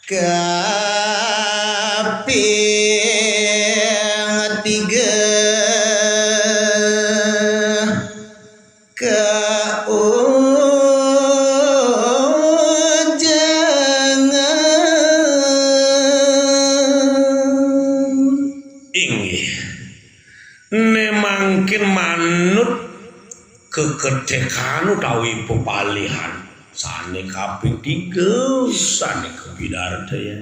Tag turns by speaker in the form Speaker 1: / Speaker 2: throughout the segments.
Speaker 1: kaping tiga
Speaker 2: nemangkin manut kekedekan utawi pepalihan sane kaping 3 sane kebidarta ya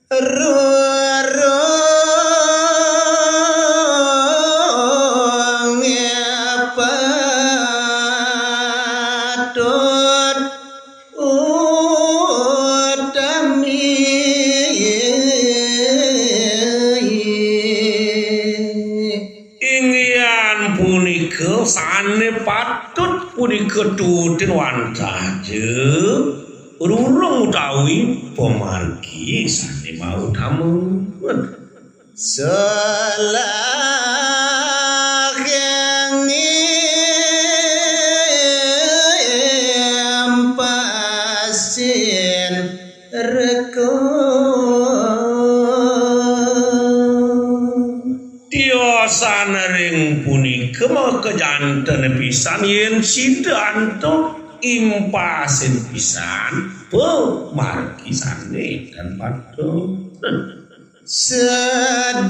Speaker 1: rorong patut utami
Speaker 2: punika sane patut punika tutin wancaje rurung utawi pemargi sane mau tamu
Speaker 1: selageng pasin reko
Speaker 2: sanering punika kejanten pisan yen sidanto impasin pisan pemargi sane dan patut
Speaker 1: sedih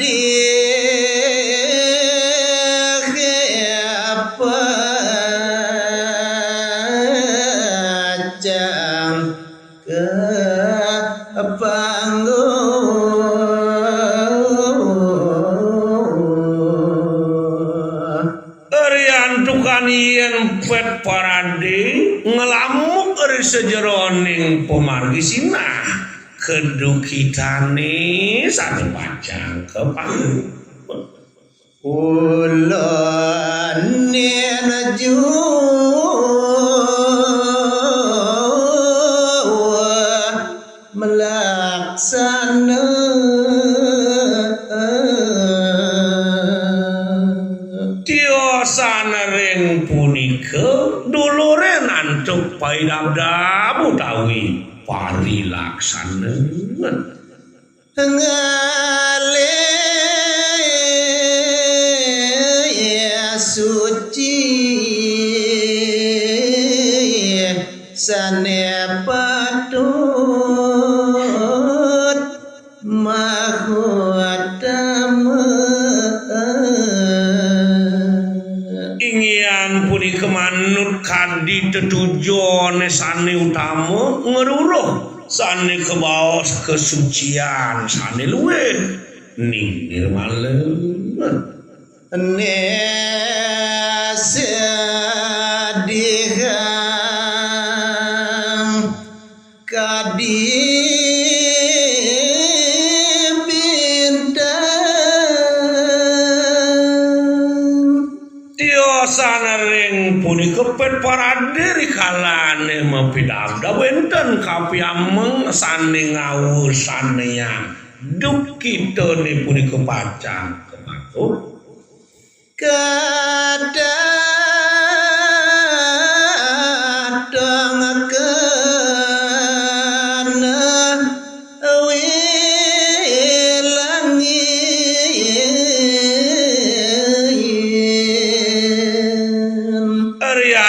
Speaker 1: pajang ke panggung
Speaker 2: yen pet parade ngelamuk eri sejeroning pemargi sinah kedukitane sane pajang ke panggung
Speaker 1: ulun naju melaksana
Speaker 2: sanering punika dulure nantuk paidabdab utawi parilaksana
Speaker 1: ngalih suci sane patut
Speaker 2: punika manut kadi tetujone sane utama ngeruruh sane kebaos kesucian sane luwih ninggir malem nesedihan kadi sanering punika pet parade rikalane mapidabda wenten kapiameng sane ngawur sanean dukitone punika pacang kepatut
Speaker 1: kadang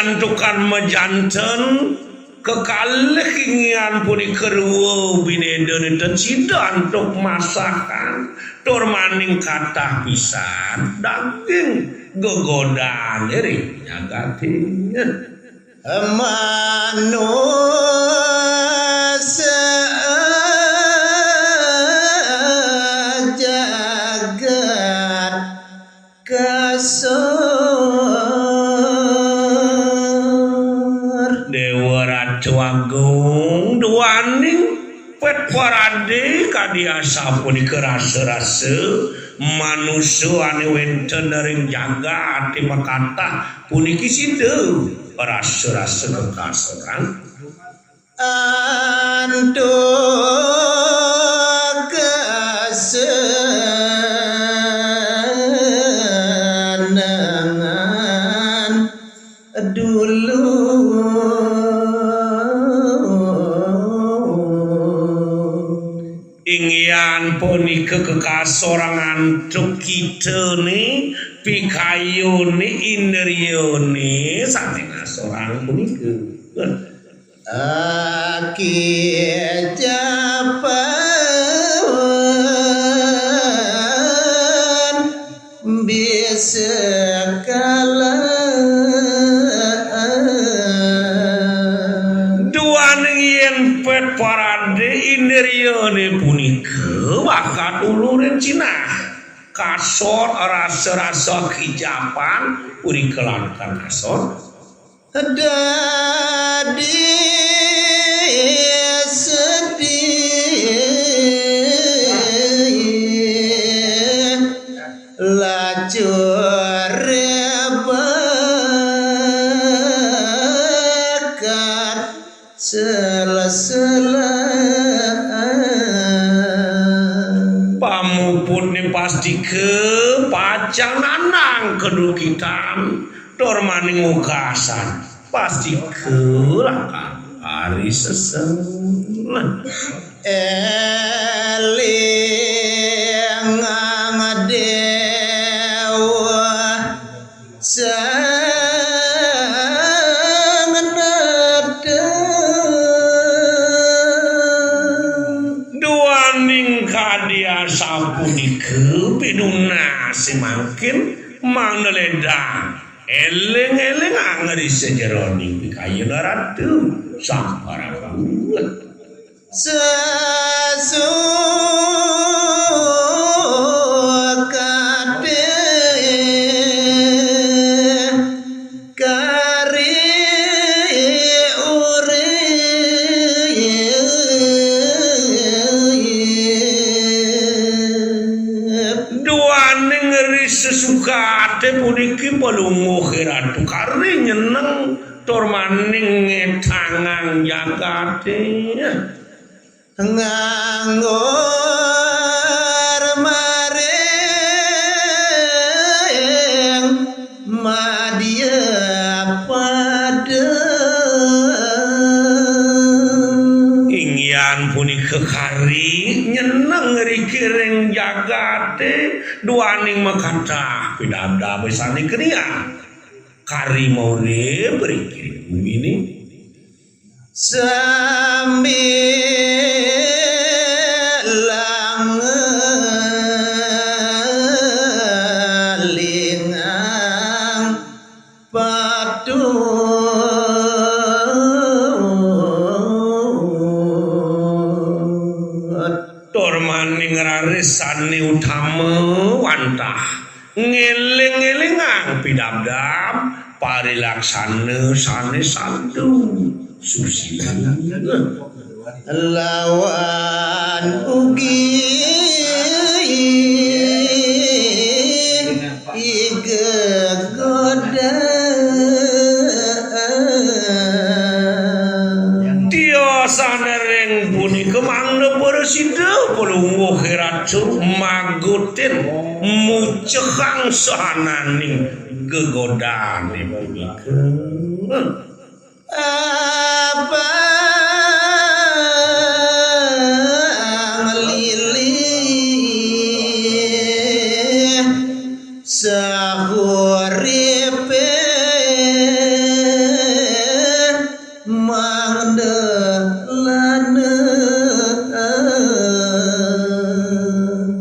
Speaker 2: antukan mejanten kekalih ingian punika ruweuh bineden dan sida untuk masakan tur maning kathah pisan daging gegodan eri nyagati manusia jagat Agung duaning pet parade kadiasa punika rasa-rasa manusia ane wenten dari jagat di makata puniki sida rasa-rasa kekasaran antuk kesenangan dulu ingyan punika kekasorangan cukitene pikayune indriyone saking asorang punika
Speaker 1: Aki japan bisa
Speaker 2: duaning yen pet parade indriyone punika wakat ulurin Cina kasor rasa-rasa kijapan punika lantan kasor
Speaker 1: dadi sedih lacur bakat sela-sela
Speaker 2: pamuputne pasti ke pacang nanang kedukitan dormaning mukasan pasti kelangkan hari seseng
Speaker 1: eling ngadewa
Speaker 2: duaning kadia sapunika pinuna semakin mangneledang eleng-eleng angeri sejeroning pikayeun ratu samparaga
Speaker 1: sesukate kari urip
Speaker 2: duaning ngeri sesukate puniki pelunguh ratu kari nyeneng tormaning ngetangang jagate
Speaker 1: nganggur maring madya pada
Speaker 2: ingyan punika kari nyeneng rikiring jagate duaning makata pidabda besane kriya kari maure berikir ini
Speaker 1: sambil lingang patut
Speaker 2: tormaning rarisane utama wantah ngeling-elingang pidabdab parilaksana sane santu susila
Speaker 1: lawan ugi igegoda
Speaker 2: sanereng punika mangda bersida pelungguh ratu magutin mucehang sahananing gegodane punika
Speaker 1: abang lilih sahuripe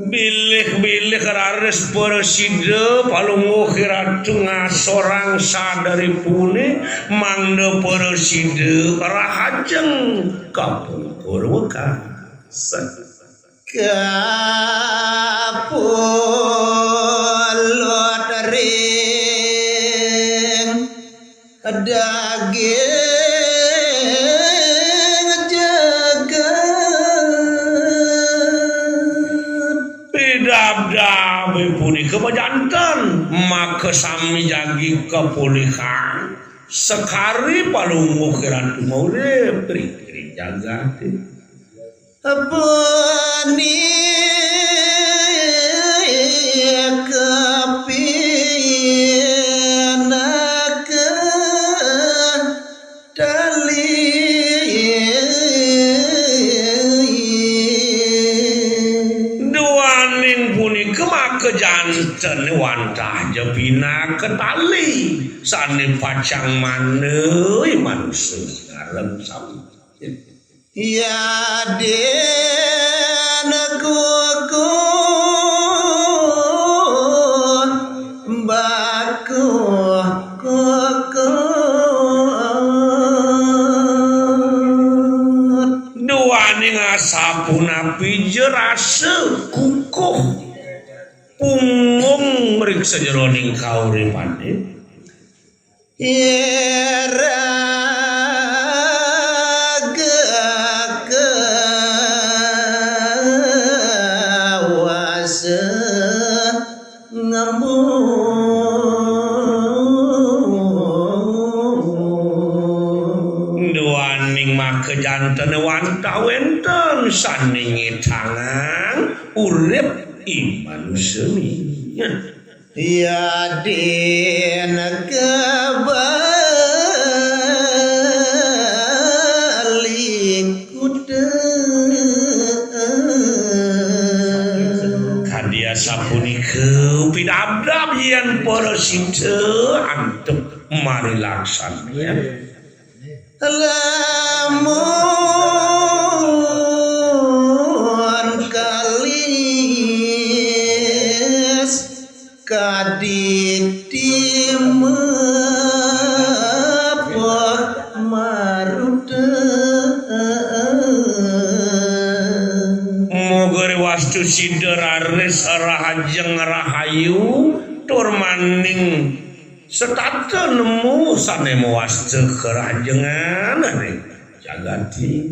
Speaker 2: bilih-bilih raris bersida palungguh ratu ngasorang sadari pune mangda bersida rahajeng kapungkur wekasan
Speaker 1: kapulot ring daging
Speaker 2: pidabdabe punika pajanten maka sami jagi kepulihan sekari palungguh ratu maurip tri jagate
Speaker 1: Bani kepinak dali
Speaker 2: tene wantah jebina ketali sane pacang maneuy manusia ngarep sam
Speaker 1: ya den kuku baku kuku
Speaker 2: duane ngasapuna pijerase kukuh punggung ring sajeroning kauripane duaning make janten wantah-wenten saningi tangan urip iman semi
Speaker 1: ya den
Speaker 2: kadia sapunika pidabdab yen para sinte antep mari laksana
Speaker 1: lamun kalis kaditi mepok maruta
Speaker 2: moga wastu siderare sarahajeng rahayu tur maning setata nemu sane wastu kerajengan ane jagati